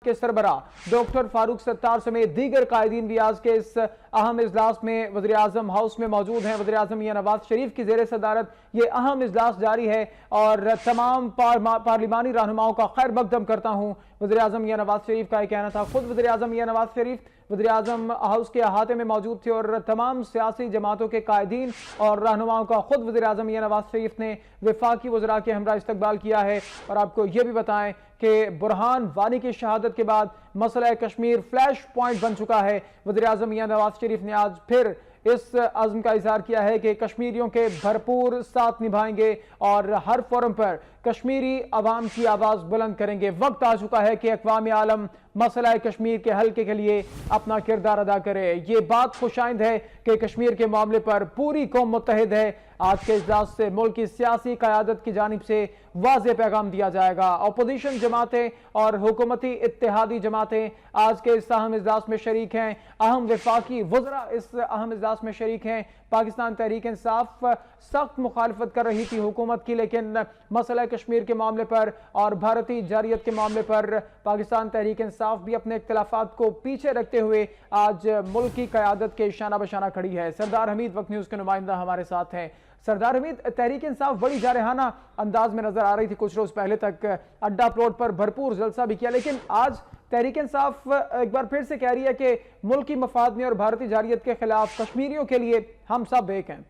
के सरबराह डॉक्टर फारूक सत्तार समेत दीगर कायदीन भी आज के इस अहम इजलास में वज़ीर आज़म हाउस में मौजूद हैं। वज़ीर आज़म मियां नवाज शरीफ की ज़ेर सदारत ये अहम इजलास जारी है और तमाम पार्लिमानी रहनुमाओं का खैर मकदम करता हूँ। वज़ीर आज़म मियां नवाज शरीफ का यह कहना था। खुद वज़ीर आज़म मियां नवाज शरीफ वज़ीर आज़म हाउस के अहाते में मौजूद थे और तमाम सियासी जमातों के कायदीन और रहनुमाओं का खुद वज़ीर आज़म मियां नवाज शरीफ ने वफाकी वज़रा के हमरा इस्तकबाल किया है। और आपको यह भी बताएं कि बुरहान वानी की शहादत के बाद मसला कश्मीर फ्लैश पॉइंट बन चुका है। वज़ीर आज़म मियां नवाज शरीफ ने आज फिर इस अज़्म का इज़हार किया है कि कश्मीरियों के भरपूर साथ निभाएंगे और हर फोरम पर कश्मीरी अवाम की आवाज़ बुलंद करेंगे। वक्त आ चुका है कि अक़वाम आलम मसला कश्मीर के हल के लिए अपना किरदार अदा करे। ये बात खुशाइंद है कि कश्मीर के मामले पर पूरी कौम मुत्तहिद है। आज के इजलास से मुल्क की सियासी क़यादत की जानिब से वाज़ेह पैगाम दिया जाएगा। अपोजिशन जमातें और हुकूमती इत्तेहादी जमातें आज के इस अहम इजलास में शरीक हैं। अहम वफाकी वज़रा इस अहम इजलास में शरीक हैं। पाकिस्तान तहरीक इंसाफ सख्त मुखालफत कर रही थी हुकूमत की, लेकिन मसला कश्मीर के मामले पर और भारतीय जारियत के मामले पर पाकिस्तान तहरीक इंसाफ भी अपने इख्तिलाफात को पीछे रखते हुए आज मुल्क की क़यादत के शाना बशाना खड़ी है। सरदार हमीद वक्त न्यूज़ के नुमाइंदा हमारे साथ हैं। सरदार हमीद, तहरीक इंसाफ बड़ी जारहाना अंदाज में नजर आ रही थी कुछ रोज पहले तक, अड्डा प्लॉट पर भरपूर जलसा भी किया, लेकिन आज तहरीक इंसाफ एक बार फिर से कह रही है कि मुल्क की मफाद में और भारतीय जारियत के खिलाफ कश्मीरियों के लिए हम सब एक हैं।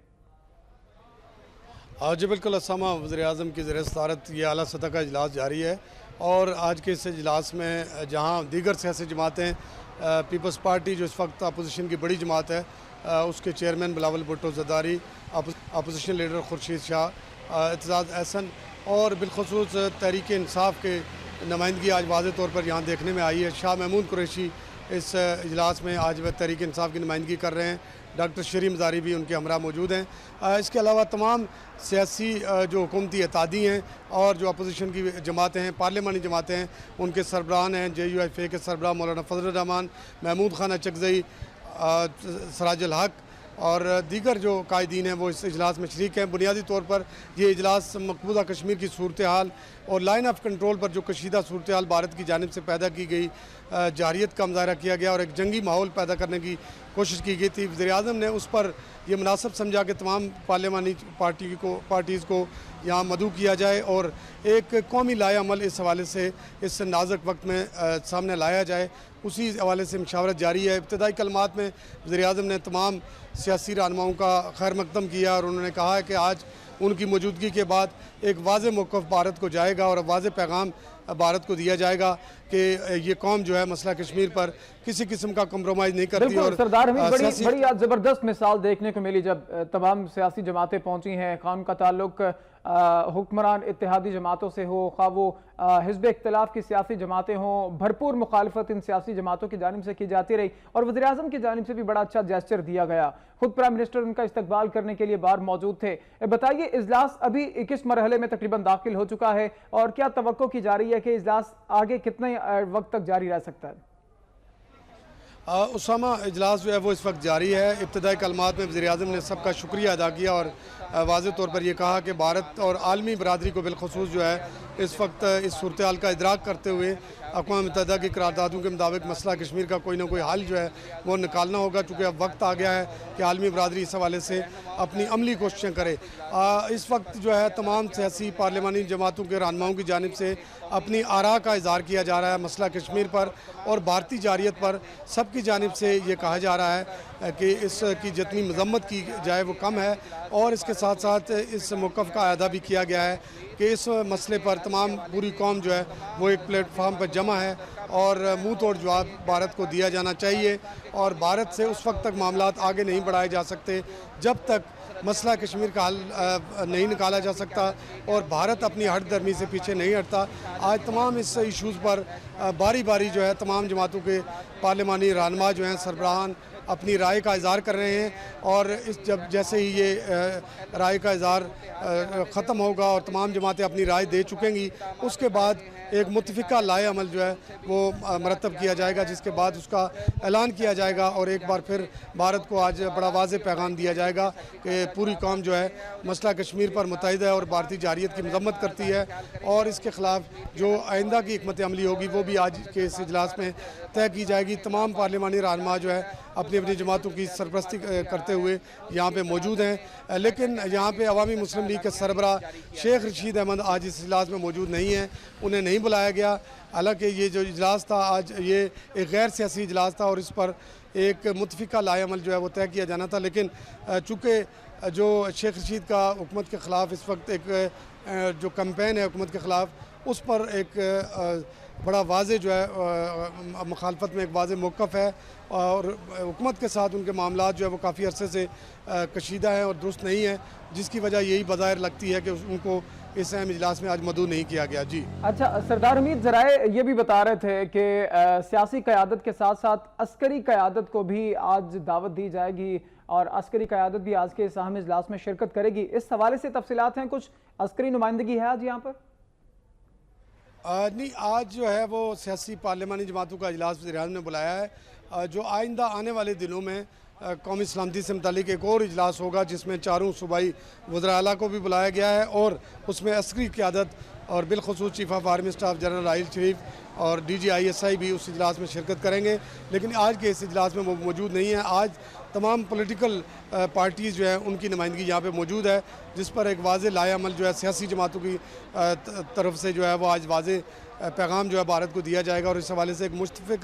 जी बिल्कुल असामा, वज़ीर आज़म की ज़ेर सदारत ये आला सतह का इजलास जारी है और आज के इस इजलास में जहाँ दीगर सियासी जमातें पीपल्स पार्टी जो इस वक्त अपोजिशन की बड़ी जमात है उसके chairman Bilawal Bhutto Zardari, opposition leader Khurshid Shah, Aitzaz Ahsan और बिलखुसूस तहरीक इंसाफ के नुमाइंदगी आज वाज़े तौर पर यहाँ देखने में आई है। शाह महमूद कुरैशी इस इजलास में आज वह तहरीक इंसाफ की नुमाइंदगी कर रहे हैं। डॉक्टर शरीम ज़ारी भी उनके हमरा मौजूद हैं। इसके अलावा तमाम सियासी जो हुकूमती इत्तेहादी हैं और जो अपोजिशन की जमातें हैं, पार्लिमानी जमातें हैं, उनके सरबराहान हैं। JUIFA के सरबराह मौलाना फजल रहमान, महमूद खान अचकज़ई, सराजुल हक और दीगर जो कायदीन हैं वो इस इजलास में शरीक हैं। बुनियादी तौर पर ये इजलास मकबूजा कश्मीर की सूरत हाल और लाइन ऑफ कंट्रोल पर जो कशीदा सूरत हाल भारत की जानिब से पैदा की गई जारियत का मुज़ाहरा किया गया और एक जंगी माहौल पैदा करने की कोशिश की गई थी। वज़ीर आज़म ने उस पर यह मुनासिब समझा कि तमाम पार्लिमानी पार्टीज़ को यहाँ मदऊ किया जाए और एक कौमी लाए अमल इस हवाले से इस नाजुक वक्त में सामने लाया जाए। उसी हवाले से मशावरत जारी है। इब्तदाई कलमात में वज़ीर आज़म ने तमाम सियासी रहनुमाओं का खैर मकदम किया और उन्होंने कहा है कि आज उनकी मौजूदगी के बाद एक वाज़ेह मौक़िफ़ भारत को जाएगा और वाज़ेह पैगाम भारत को दिया जाएगा कि ये कौम जो है मसला कश्मीर पर किसी किस्म का कम्प्रोमाइज़ नहीं करती। और सरदार हमीद, बड़ी आज ज़बरदस्त मिसाल देखने को मिली जब तमाम सियासी जमातें पहुंची हैं। कानून का ताल्लुक हुक्मरान इत्तेहादी जमातों से हो, खा वो हिज़्ब इख्तिलाफ की सियासी जमातें हों, भरपूर मुखालफत इन सियासी जमातों की जानिब से की जाती रही और वज़ीर आज़म की जानिब से भी बड़ा अच्छा जेस्चर दिया गया। खुद प्राइम मिनिस्टर उनका इस्तकबाल करने के लिए बाहर मौजूद थे। बताइए, इजलास अभी किस मरहले में तकरीबन दाखिल हो चुका है और क्या तवक्को की जा रही है कि इजलास आगे कितने वक्त तक जारी रह सकता है? उसामा, इजलास जो है वो इस वक्त जारी है। इब्तदाई कलमात में वज़ीर आज़म ने सबका शुक्रिया अदा किया और वाज़ेह तौर पर यह कहा कि भारत और आलमी बरादरी को बिलखुसूस जो है इस वक्त इस सूरत हाल का इदराक करते हुए अक़वाम मुत्तहिदा की करारदादों के मुताबिक मसला कश्मीर का कोई ना कोई हल जो है वो निकालना होगा, चूँकि अब वक्त आ गया है कि आलमी बरादरी इस हवाले से अपनी अमली कोशिशें करे। इस वक्त जो है तमाम सियासी पार्लिमानी जमातों के रहनुमाओं की जानिब से अपनी आरा का इज़हार किया जा रहा है मसला कश्मीर पर और भारतीय जारियत पर। सबकी जानिब से ये कहा जा रहा है कि इसकी जितनी मजम्मत की जाए वो कम है और इसके साथ साथ इस मौक़िफ़ का अदा भी किया गया है कि इस मसले पर तमाम पूरी कौम जो है वो एक प्लेटफार्म पर जमा है और मुंह तोड़ जवाब भारत को दिया जाना चाहिए और भारत से उस वक्त तक मामलात आगे नहीं बढ़ाए जा सकते जब तक मसला कश्मीर का हल नहीं निकाला जा सकता और भारत अपनी हट दर्मी से पीछे नहीं हटता। आज तमाम इस इशूज़ पर बारी बारी जो है तमाम जमातों के पार्लिमानी रहनुमा जो हैं सरबराहान अपनी राय का इज़हार कर रहे हैं और इस जब जैसे ही ये राय का इज़हार ख़त्म होगा और तमाम जमातें अपनी राय दे चुकेंगी उसके बाद एक मुत्तफ़िका लाए अमल जो है वो मरतब किया जाएगा, जिसके बाद उसका ऐलान किया जाएगा और एक बार फिर भारत को आज बड़ा वाज़ेह पैगाम दिया जाएगा कि पूरी कौम जो है मसला कश्मीर पर मुत्तहिद है और भारतीय जारियत की मजम्मत करती है और इसके ख़िलाफ़ जो आइंदा की हिकमत अमली होगी वो भी आज के इस इजलास में तय की जाएगी। तमाम पार्लिमानी रहनुमा जो है अपनी अपनी जमातों की सरपरस्ती करते हुए यहाँ पे मौजूद हैं, लेकिन यहाँ पे अवामी मुस्लिम लीग के सरबरा शेख रशीद अहमद आज इस इजलास में मौजूद नहीं हैं, उन्हें नहीं बुलाया गया। हालांकि ये जो इजलास था आज ये एक गैर सियासी इजलास था और इस पर एक मुतफ़िका लाएअमल जो है वो तय किया जाना था, लेकिन चूँकि जो शेख रशीद का हुकूमत के ख़िलाफ़ इस वक्त एक जो कैंपेन है हुकूमत के ख़िलाफ़, उस पर एक बड़ा वाज़े जो है मुखालफत में एक वाज़े मौक़िफ़ है और हुकूमत के साथ उनके मामलात जो है वो काफ़ी अरसे से कशीदा हैं और दुरुस्त नहीं है, जिसकी वजह यही बज़ाहिर लगती है कि उनको इस अहम इजलास में आज मदऊ नहीं किया गया। जी अच्छा, सरदार हमीद ज़राए ये भी बता रहे थे कि सियासी क़यादत के साथ साथ अस्करी क़यादत को भी आज दावत दी जाएगी और अस्करी क़यादत भी आज के इस अहम इजलास में शिरकत करेगी। इस हवाले से तफसीलात हैं, कुछ अस्करी नुमाइंदगी है आज यहाँ पर? नहीं, आज जो है वो सियासी पार्लिमानी जमातों का इजलास वज़ीर-ए-आज़म ने बुलाया है। जो आइंदा आने वाले दिनों में कौमी सलामती से मुतालिक एक और इजलास होगा जिसमें चारों सूबाई वज़ीर आला को भी बुलाया गया है और उसमें अस्करी क़यादत और बिलखुसूस chief of army staff general Raheel Sharif और DGISI भी उस इजलास में शिरकत करेंगे, लेकिन आज के इस इजलास में वो मौजूद नहीं है। आज तमाम पॉलिटिकल पार्टीज़ जो है उनकी नुमाइंदगी यहाँ पे मौजूद है, जिस पर एक वाज़े लाएअमल जो है सियासी जमातों की तरफ से जो है वो आज वाज़े पैगाम जो है भारत को दिया जाएगा और इस हवाले से एक मुस्तफ़िका